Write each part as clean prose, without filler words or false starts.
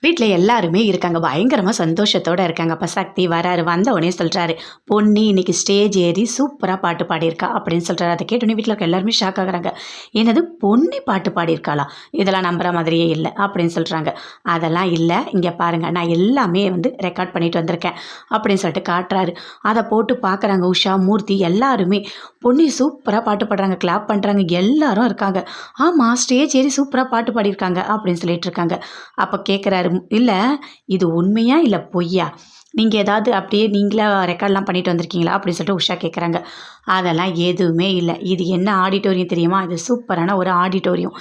வீட்டில் எல்லாருமே இருக்காங்க. பயங்கரமாக சந்தோஷத்தோடு இருக்காங்க. அப்போ சக்தி வராரு. வந்த உடனே சொல்கிறாரு, பொன்னி இன்னைக்கு ஸ்டேஜ் ஏறி சூப்பராக பாட்டு பாடியிருக்கா அப்படின்னு சொல்கிறாரு. அதை கேட்டோன்னே வீட்டில் இருக்க எல்லாருமே ஷாக் ஆகுறாங்க. என்னது பொன்னி பாட்டு பாடியிருக்காளா? இதெல்லாம் நம்புற மாதிரியே இல்லை அப்படின்னு சொல்கிறாங்க. அதெல்லாம் இல்லை, இங்கே பாருங்கள், நான் எல்லாமே ரெக்கார்ட் பண்ணிட்டு வந்திருக்கேன் அப்படின்னு சொல்லிட்டு காட்டுறாரு. அதை போட்டு பார்க்குறாங்க உஷா, மூர்த்தி எல்லாருமே. பொன்னி சூப்பராக பாட்டு பாடுறாங்க, கிளாப் பண்ணுறாங்க, எல்லாரும் இருக்காங்க. ஆமாம், ஸ்டேஜ் ஏறி சூப்பராக பாட்டு பாடியிருக்காங்க அப்படின்னு சொல்லிட்டு இருக்காங்க. அப்போ கேட்குறாரு, இல்லை இது உண்மையா இல்லை பொய்யா? நீங்கள் ஏதாவது அப்படியே நீங்களா ரெக்கார்ட்லாம் பண்ணிட்டு வந்திருக்கீங்களா அப்படின்னு சொல்லிட்டு உஷா கேட்குறாங்க. அதெல்லாம் எதுவுமே இல்லை. இது என்ன ஆடிட்டோரியம் தெரியுமா? இது சூப்பரான ஒரு ஆடிட்டோரியம்.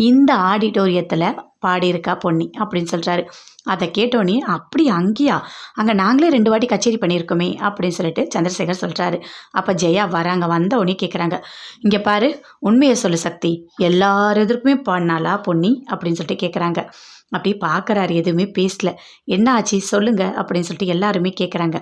இந்த ஆடிட்டோரியத்தில் பாடியிருக்கா பொன்னி அப்படின்னு சொல்கிறாரு. அதை கேட்டோன்னே அப்படி அங்கேயா? அங்கே நாங்களே 2 வாட்டி கச்சேரி பண்ணியிருக்கோமே அப்படின்னு சொல்லிட்டு சந்திரசேகர் சொல்கிறாரு. அப்போ ஜெயா வராங்க. வந்த உடனே கேட்குறாங்க, இங்கே பாரு, உண்மையை சொல்லு சக்தி, எல்லார் எதிர்க்குமே பாடினாளா பொன்னி அப்படின்னு சொல்லிட்டு கேட்குறாங்க. அப்படி பார்க்குறாரு, எதுவுமே பேசல. என்ன ஆச்சு சொல்லுங்க அப்படின்னு சொல்லிட்டு எல்லாருமே கேட்குறாங்க.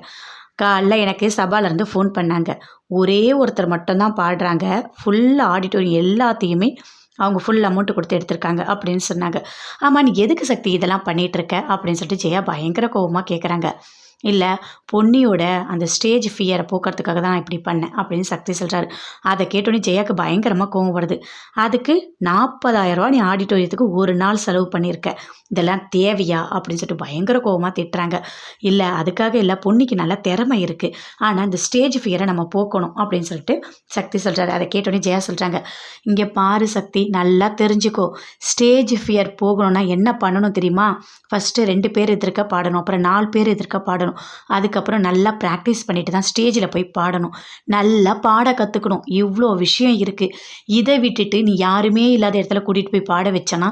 காலைல எனக்கு சபாலேருந்து ஃபோன் பண்ணாங்க. ஒரே ஒருத்தர் மட்டும்தான் பாடுறாங்க. ஃபுல் ஆடிட்டோரியம் எல்லாத்தையுமே அவங்க ஃபுல் அமௌண்ட்டு கொடுத்து எடுத்திருக்காங்க அப்படின்னு சொன்னாங்க. ஆமாம், நீ எதுக்கு சக்தி இதெல்லாம் பண்ணிகிட்ருக்க அப்படின்னு சொல்லிட்டு ஜெயா பயங்கர கோபமாக கேட்குறாங்க. இல்லை, பொன்னியோட அந்த ஸ்டேஜ் ஃபியரை போக்குறதுக்காக தான் நான் இப்படி பண்ணேன் அப்படின்னு சக்தி சொல்கிறாரு. அதை கேட்டோன்னே ஜெயாவுக்கு பயங்கரமாக கோவம் வருது. அதுக்கு 40,000 நீ ஆடிட்டோரியத்துக்கு ஒரு நாள் செலவு பண்ணியிருக்க, இதெல்லாம் தேவையா அப்படின்னு சொல்லிட்டு பயங்கர கோவமாக திட்டுறாங்க. இல்லை, அதுக்காக இல்லை, பொன்னிக்கு நல்ல திறமை இருக்குது, ஆனால் இந்த ஸ்டேஜ் ஃபியரை நம்ம போக்கணும் அப்படின்னு சொல்லிட்டு சக்தி சொல்கிறாரு. அதை கேட்டோன்னே ஜெயா சொல்கிறாங்க, இங்கே பாரு சக்தி, நல்லா தெரிஞ்சுக்கோ, ஸ்டேஜ் ஃபியர் போகணும்னா என்ன பண்ணணும் தெரியுமா? ஃபஸ்ட்டு 2 பேர் எதிர்க்க பாடணும், அப்புறம் 4 பேர் எதிர்க்க பாடணும், அதுக்கப்புறம் நல்லா ப்ராக்டிஸ் பண்ணிட்டு தான் ஸ்டேஜில் போய் பாடணும், நல்லா பாட கற்றுக்கணும். இவ்வளோ விஷயம் இருக்குது. இதை விட்டுட்டு நீ யாருமே இல்லாத இடத்துல கூட்டிகிட்டு போய் பாட வச்சனா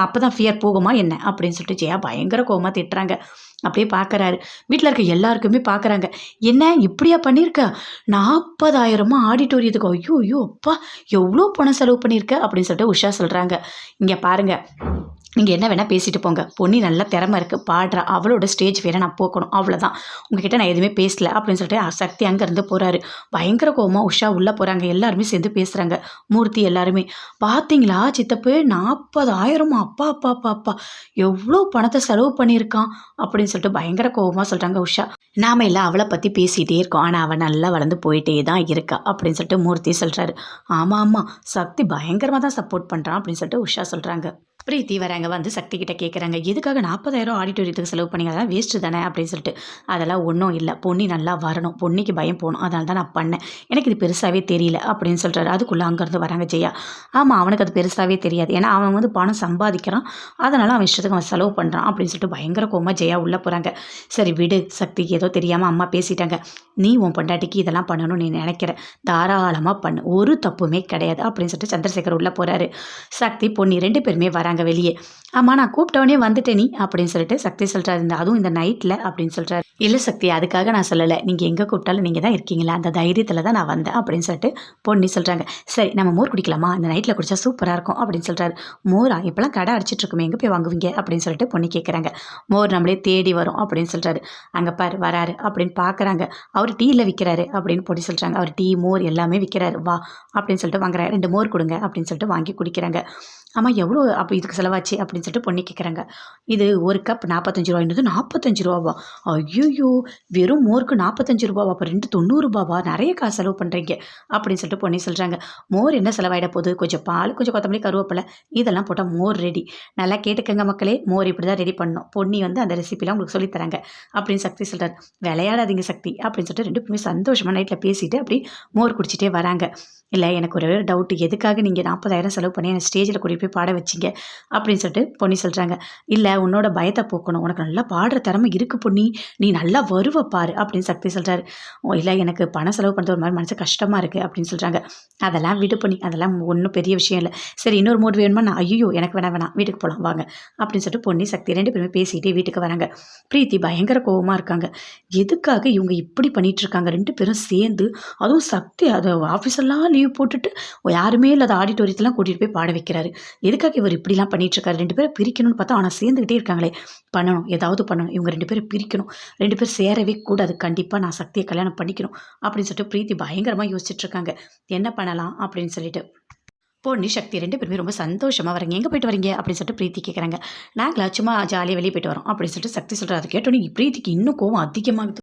அப்போ தான் ஃபியர் போகுமா என்ன அப்படின்னு சொல்லிட்டு ஜெயா பயங்கர கோவமாக திட்டுறாங்க. அப்படியே பார்க்குறாரு. வீட்டில் இருக்க எல்லாருக்குமே பார்க்குறாங்க. என்ன இப்படியா பண்ணியிருக்க? 40,000 ஆடிட்டோரியத்துக்கு? ஐயோ ஐயோ அப்பா, எவ்வளோ பணம் செலவு பண்ணியிருக்க அப்படின்னு சொல்லிட்டு உஷா சொல்கிறாங்க. இங்கே பாருங்கள், நீங்கள் என்ன வேணால் பேசிட்டு போங்க, பொன்னி நல்ல திறமை இருக்குது, பாடுறா, அவளோட ஸ்டேஜ் வேற நான் போக்கணும், அவ்வளோதான், உங்ககிட்ட நான் எதுவுமே பேசலை அப்படின்னு சொல்லிட்டு சக்தி அங்கேருந்து போகிறாரு. பயங்கர கோவமாக உஷா உள்ளே போகிறாங்க. எல்லாருமே சேர்ந்து பேசுகிறாங்க. மூர்த்தி எல்லாருமே, பார்த்தீங்களா சித்தப்பு, 40,000 அப்பா அப்பா அப்பா அப்பா, எவ்வளோ பணத்தை செலவு பண்ணியிருக்கான் அப்படின்னு சொல்லிட்டு பயங்கர கோவமாக சொல்கிறாங்க உஷா. நாம எல்லாம் அவளை பற்றி பேசிகிட்டே இருக்கோம், ஆனால் அவள் நல்லா வளர்ந்து போயிட்டே தான் இருக்கா அப்படின்னு சொல்லிட்டு மூர்த்தி சொல்கிறாரு. ஆமாம் ஆமாம், சக்தி பயங்கரமாக தான் சப்போர்ட் பண்ணுறான் அப்படின்னு சொல்லிட்டு உஷா சொல்கிறாங்க. பிரீத்தி வராங்க. சக்தி கிட்ட கேட்குறாங்க, எதுக்காக 40,000 ஆடிட்டோரியத்துக்கு செலவு பண்ணீங்க, அதெல்லாம் வேஸ்ட்டு தானே அப்படின்னு சொல்லிட்டு. அதெல்லாம் ஒன்றும் இல்லை, பொன்னி நல்லா வரணும், பொன்னிக்கு பயம் போகணும், அதனால தான் நான் பண்ணேன், எனக்கு இது பெருசாகவே தெரியல அப்படின்னு சொல்கிறாரு. அதுக்குள்ளே அங்கேருந்து வராங்க ஜெயா. ஆமாம், அவனுக்கு அது பெருசாகவே தெரியாது, ஏன்னா அவன் பணம் சம்பாதிக்கிறான், அதனால் அவன் இஷ்டத்துக்கு அவன் செலவு பண்ணுறான் அப்படின்னு சொல்லிட்டு பயங்கர கோவமாக ஜெயா உள்ளே போகிறாங்க. சரி விடு சக்தி, ஏதோ தெரியாமல் அம்மா பேசிட்டாங்க, நீ உன் பொண்டாட்டிக்கு இதெல்லாம் பண்ணணும்னு நீ நினைக்கிற, தாராளமாக பண்ணு, ஒரு தப்புமே கிடையாது அப்படின்னு சொல்லிட்டு சந்திரசேகர் உள்ளே போகிறாரு. சக்தி பொன்னி 2 பேருமே வராங்க வெளியே. ஆமாம், நான் கூப்பிட்டவனே வந்துட்டே நீ அப்படின்னு சொல்லிட்டு சக்தி சொல்கிறாரு. அதுவும் இந்த நைட்டில் அப்படின்னு சொல்கிறாரு. இல்லை சக்தி, அதுக்காக நான் சொல்லலை, நீங்கள் எங்கே கூப்பிட்டாலும் நீங்கள் தான் இருக்கீங்களா, அந்த தைரியத்தில் தான் நான் வந்தேன் அப்படின்னு சொல்லிட்டு பொன்னி சொல்கிறாங்க. சரி நம்ம மோர் குடிக்கலாமா, இந்த நைட்டில் குடித்தா சூப்பராக இருக்கும் அப்படின்னு சொல்கிறாரு. மோரா? இப்போலாம் கடை அடிச்சிட்ருக்குமே, எங்கே போய் வாங்குவீங்க அப்படின்னு சொல்லிட்டு பொன்னி கேட்குறாங்க. மோர் நம்மளே தேடி வரும் அப்படின்னு சொல்கிறாரு. அங்கே பாரு வராரு அப்படின்னு பார்க்குறாங்க. அவர் டீயில் விற்கிறாரு அப்படின்னு பொன்னி சொல்கிறாங்க. அவர் டீ மோர் எல்லாமே விற்கிறாரு, வா அப்படின்னு சொல்லிட்டு வாங்குறாரு. 2 மோர் கொடுங்க அப்படின்னு சொல்லிட்டு வாங்கி குடிக்கிறாங்க. ஆமாம், எவ்வளோ அப்போ இதுக்கு செலவாச்சு அப்படின்னு சொல்லிட்டு பொண்ணு கேட்குறாங்க. இது ஒரு கப் 45 ரூபாய்ன்றது. 45 ரூபாவா? ஐயோ, வெறும் மோருக்கு 45 ரூபாவா? அப்போ 2 90 ரூபாவா? நிறைய காசு செலவு பண்ணுறீங்க அப்படின்னு சொல்லிட்டு பொண்ணு சொல்கிறாங்க. மோர் என்ன செலவாயிட போகுது, கொஞ்சம் பால், கொஞ்சம் கொத்தமல்லி, கருவேப்பிலை, இதெல்லாம் போட்டால் மோர் ரெடி. நல்லா கேட்டுக்கங்க மக்களே, மோர் இப்படி தான் ரெடி பண்ணணும். பொன்னி அந்த ரெசிபிலாம் உங்களுக்கு சொல்லித்தராங்க அப்படின்னு சக்தி சொல்கிறார். விளையாடாதீங்க சக்தி அப்படின்னு சொல்லிட்டு 2 பேருமே சந்தோஷமாக நைட்டில் பேசிட்டு அப்படி மோர் குடிச்சிட்டே வராங்க. இல்லை, எனக்கு ஒரு டவுட்டு, எதுக்காக நீங்கள் 40,000 செலவு பண்ணி என்னை ஸ்டேஜில் கூட்டிகிட்டு போய் பாட வச்சிங்க அப்படின்னு சொல்லிட்டு பொன்னி சொல்கிறாங்க. இல்லை, உன்னோட பயத்தை போக்கணும், உனக்கு நல்லா பாடுற திறமை இருக்குது பொன்னி, நீ நல்லா வருவ பாரு அப்படின்னு சக்தி சொல்கிறாரு. இல்லை, எனக்கு பணம் செலவு பண்ணுறது ஒரு மாதிரி மனசு கஷ்டமாக இருக்குது அப்படின்னு சொல்கிறாங்க. அதெல்லாம் விடு பண்ணி, அதெல்லாம் ஒன்றும் பெரிய விஷயம் இல்லை. சரி இன்னொரு மோர் வேணுமா? நான் ஐயோ எனக்கு வேணாம், வீட்டுக்கு போகலாம் வாங்க அப்படின்னு சொல்லிட்டு பொன்னி சக்தி 2 பேருமே பேசிகிட்டே வீட்டுக்கு வராங்க. பிரீத்தி பயங்கர கோவமாக இருக்காங்க. எதுக்காக இவங்க இப்படி பண்ணிகிட்டு இருக்காங்க 2 பேரும் சேர்ந்து, அதுவும் சக்தி அது ஆஃபீஸெல்லாம் லீவ் போட்டுட்டு யாருமே இல்லாத ஆடிட்டோரியத்தெலாம் கூட்டிகிட்டு போய் பாட வைக்கிறாரு. எதுக்காக இவர் இப்படிலாம் பண்ணிகிட்ருக்காரு? 2 பேரும் பிரிக்கணும்னு பார்த்தா, ஆனால் சேர்ந்துக்கிட்டே இருக்காங்களே, பண்ணணும், ஏதாவது பண்ணணும், இவங்க 2 பேரும் பிரிக்கணும், 2 பேர் சேரவே கூடாது, கண்டிப்பாக நான் சக்தியை கல்யாணம் பண்ணிக்கணும் அப்படின்னு சொல்லிட்டு பிரீத்தி பயங்கரமாக யோசிச்சுட்ருக்காங்க. என்ன பண்ணலாம் அப்படின்னு சொல்லிட்டு பொன்னி, சக்தி 2 பேருமே ரொம்ப சந்தோஷமா வர்றாங்க. "எங்க போயிட்டு வரீங்க?" அப்படின்னு சொல்லிட்டு பிரீத்தி கேட்குறாங்க. "நாங்களா சும்மா ஜாலியா வெளிய போயிட்டு வரோம்." அப்படின்னு சொல்லிட்டு சக்தி சொல்றா. அத கேட்டோனே பிரீத்திக்கு இன்னும் கோவம் அதிகமாகுது.